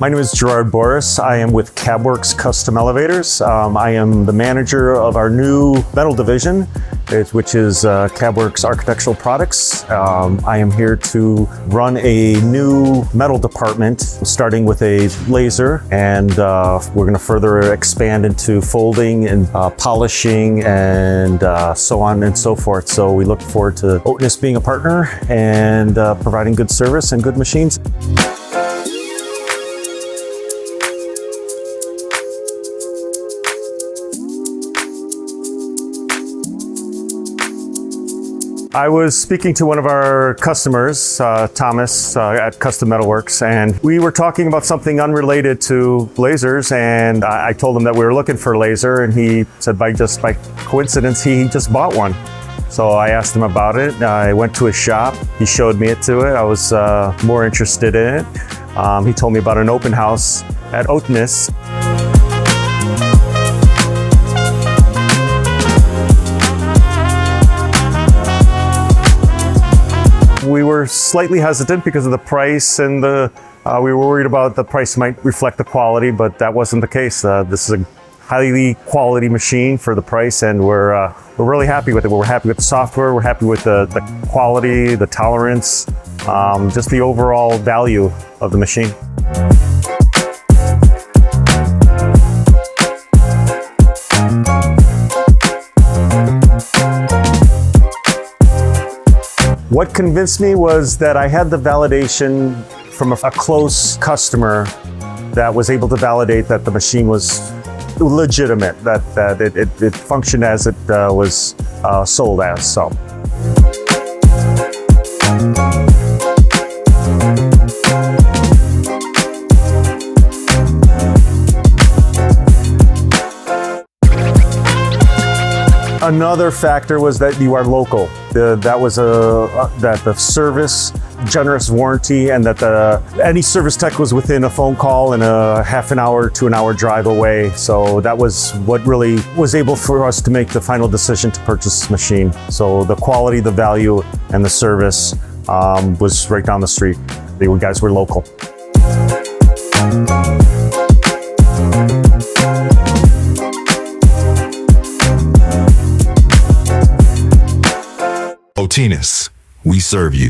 My name is Gerard Burris. I am with Cabworks Custom Elevators. I am the manager of our new metal division, which is Cabworks Architectural Products. I am here to run a new metal department, starting with a laser, and we're going to further expand into folding and polishing and so on and so forth. So we look forward to Otinus being a partner and providing good service and good machines. I was speaking to one of our customers, Thomas, at Custom Metalworks, and we were talking about something unrelated to lasers, and I told him that we were looking for a laser, and he said by coincidence, he just bought one. So I asked him about it. I went to his shop. He showed me to it. I was more interested in it. He told me about an open house at Otinus. We were slightly hesitant because of the price, and we were worried about the price might reflect the quality, but that wasn't the case. This is a highly quality machine for the price, and we're really happy with it. We're happy with the software, we're happy with the quality, the tolerance, just the overall value of the machine. What convinced me was that I had the validation from a close customer that was able to validate that the machine was legitimate, that it functioned as it was sold as. So. Another factor was that you are local. That was that the service, generous warranty, and that any service tech was within a phone call and a half an hour to an hour drive away. So that was what really was able for us to make the final decision to purchase this machine. So the quality, the value, and the service was right down the street. You guys were local. Otinus, we serve you.